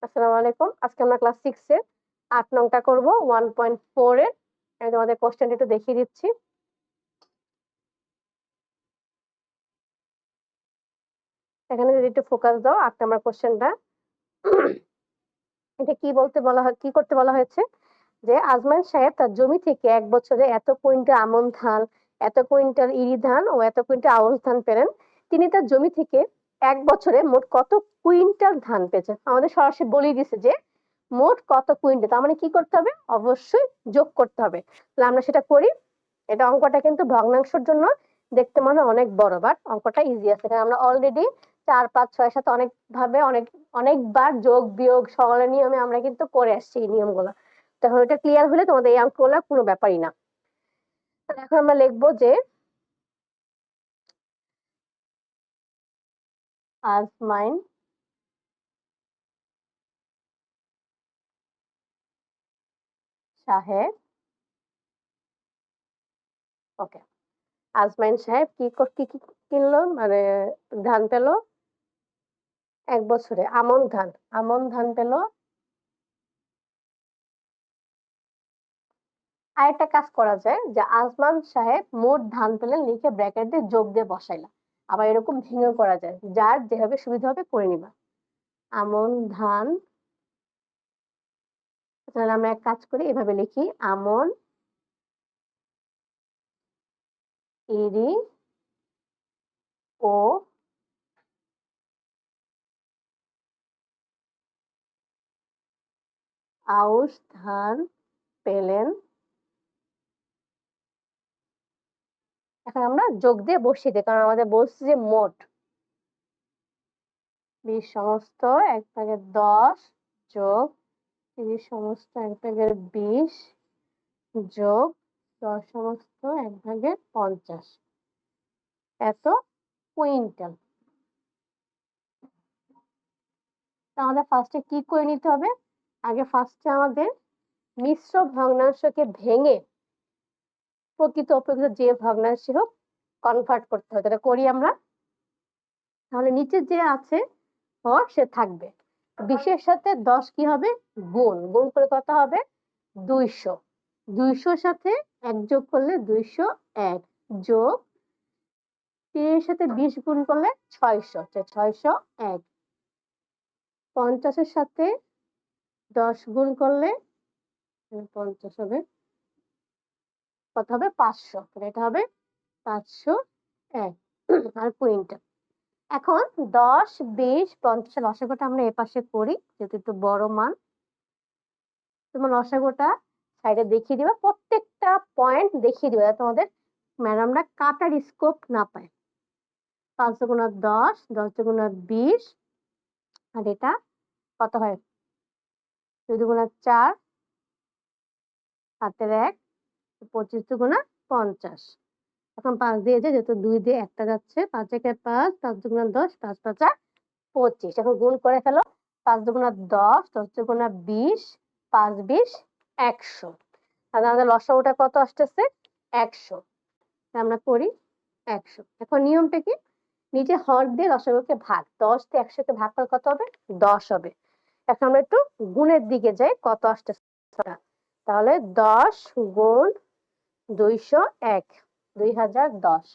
আসসালামু আলাইকুম। আজকে আমরা ক্লাস 6 এর 8 নংটা করব 1.4 এর। আমি তোমাদের কোশ্চেনটা একটু দেখিয়ে দিচ্ছি। এখানে যদি একটু ফোকাস দাও 8 নাম্বার কোশ্চেনটা। এটা কি বলতে বলা হয়, কি করতে বলা হয়েছে যে আজমান সাহেব তার জমি থেকে এক বছরে এত কুইন্টাল আমন ধান, এত কুইন্টাল ইরি ধান ও এত কুইন্টাল আউশ ধান পেলেন। তিনি তার জমি থেকে এক বছরে মোট কত কুইন্টাল ধান পেয়েছেন। আমাদের সরাসরি বলেই দিছে যে মোট কত কুইন্টাল, তার মানে কি করতে হবে, অবশ্যই যোগ করতে হবে। তাহলে আমরা সেটা করি। এটা অঙ্কটা কিন্তু ভগ্নাংশের জন্য দেখতে মনে অনেক বড়, বাট অঙ্কটা ইজি আছে, কারণ আমরা অলরেডি 4 5 6 7 অনেক ভাবে অনেকবার যোগ বিয়োগ সরল নিয়মে আমরা কিন্তু করে আসছি এই নিয়মগুলো। তখন এটা ক্লিয়ার হলে তোমাদের এই অঙ্কগুলো কোনো ব্যাপারই না। এখন আমরা লিখবো যে আজমাইন সাহেব, ওকে, আজমাইন সাহেব কি কি কি কিনলো, মানে ধান পেলো এক বছরে, আমন ধান পেলো। আরেকটা কাজ করা যায় যে আজমান সাহেব মোট ধান পেলেন লিখে ব্র্যাকেট দিয়ে যোগ দিয়ে বসাইলাম। আবার এরকম ভেঙে করা যায়, যার যেভাবে সুবিধা হবে করে নিবা। আমন ধান, তাহলে আমরা এক কাজ করি, এভাবে লিখি, আমন, ইরি ও আউশ ধান পেলেন। এখন আমরা যোগ দিয়ে বসিয়ে দিই, কারণ আমাদের বলছি যে মোট 20 সমস্ত 1/10 যোগ 30 সমস্ত 1/20 যোগ 10 সমস্ত 1/50 এত কুইন্টাল। আমাদের ফার্স্টে কি করে নিতে হবে, আগে ফার্স্টে আমাদের মিশ্র ভগ্নাংশকে ভেঙে প্রকৃত অপ্রকৃত যে ভগ্নাংশে হোক কনভার্ট করতে হবে। এটা করি আমরা। তাহলে নিচে যে আছে হর সে থাকবে, 20 এর সাথে 10 কি হবে, গুণ, গুণ করে কত হবে, 200। 200 সাথে 1 যোগ করলে 201 যোগ 30 এর সাথে 20 গুণ করলে 600, 601। 50 এর সাথে 10 গুণ করলে 50 হবে, কত হবে, 500। এটা হবে 501 আর কুইন্টাল। এখন 10 20 50 লসাগুটা আমরা এপাশে করি, যেহেতু একটু বড় মান। তোমার লসাগুটা সাইডে দেখিয়ে দিবা, প্রত্যেকটা পয়েন্ট দেখিয়ে দিবা, তোমাদের ম্যাডামরা কাটার স্কোপ না পায়। 5 গুণা 10, 10 গুণা 20, আর এটা কত হয়, 2 গুণা 4, হাতের 1, 25 গুণা 50। এখন 5 দিয়ে যায়, যেহেতু 2 দিয়ে একটা যাচ্ছে, 5 একে 5, 5 গুণা 10, 5 5 25। এখন গুণ করে ফেলো, 5 গুণা 10, 10 গুণা 20, 5 20 100। তাহলে আমাদের লসাগুটা কত আসতেছে, 100। আমরা করি 100। এখন নিয়মটা কি, নিচে হর দিয়ে লসাগুকে ভাগ, 10 দিয়ে 100 কে ভাগ করলে কত হবে, 10 হবে। এখন আমরা একটু গুণের দিকে যাই, কত আসতেছে। তাহলে 10 গুণ 201, 2010।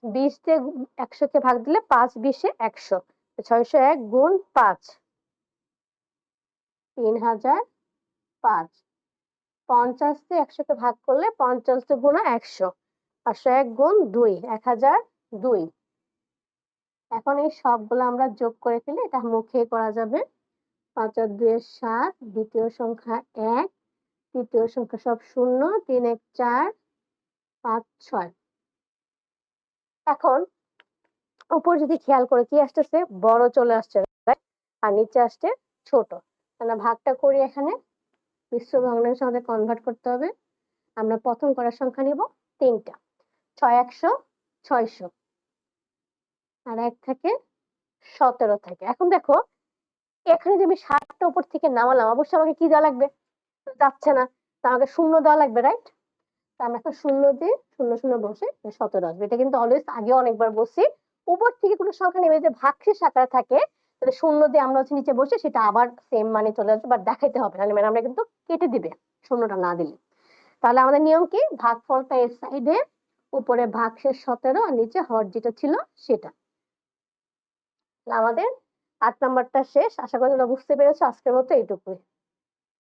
20 দিয়ে 100 কে ভাগ দিলে 5 20 100, 601 গুণ 5, 3005। 50 দিয়ে 100 কে ভাগ করলে 50 গুণা 100, 501 গুণ 2, 1002। এখন এই সবগুলো আমরা যোগ করে ফেলি, এটা মুখে করা যাবে। 5 আর 2 7, দ্বিতীয় সংখ্যা 1, তৃতীয় সংখ্যা সব 0, 3 1 4, 5 6। এখন উপর যদি খেয়াল করে কি আসতেছে, বড় চলে আসছে, আর নিচে আসছে ছোট। আমরা ভাগটা করি, এখানে মিশ্র ভগ্নাংশে আমাদের কনভার্ট করতে হবে। আমরা প্রথম করার সংখ্যা নিব 3টা, 6 100 600, আর 1 থেকে 17 থাকে। এখন দেখো এখানে যে আমি 60টা উপর থেকে নামালাম, অবশ্যই আমাকে কি দেওয়া লাগবে, যাচ্ছে না, তো আমাকে শূন্য দেওয়া লাগবে, রাইট। তো আমরা একটা শূন্য দিয়ে 0 0 বসে 17 আসবে। এটা কিন্তু অলওয়েজ আগে অনেকবার বলছি, উপর থেকে কোনো সংখ্যা নেমে যদি ভাগশেষ আকারে থাকে তাহলে শূন্য দিয়ে আমরা হচ্ছে নিচে বসে সেটা আবার সেম মানে চলে আসবে, বাট দেখাইতে হবে না, মানে আমরা কিন্তু কেটে দিবে শূন্যটা না দিলে। তাহলে আমাদের নিয়ম কি, ভাগফলটা এর সাইডে, উপরে ভাগশেষ 17 আর নিচে হর যেটা ছিল সেটা। আমাদের 8 নাম্বারটা শেষ। আশা করি তোমরা বুঝতে পেরেছো। আজকের মতো এইটুকুই।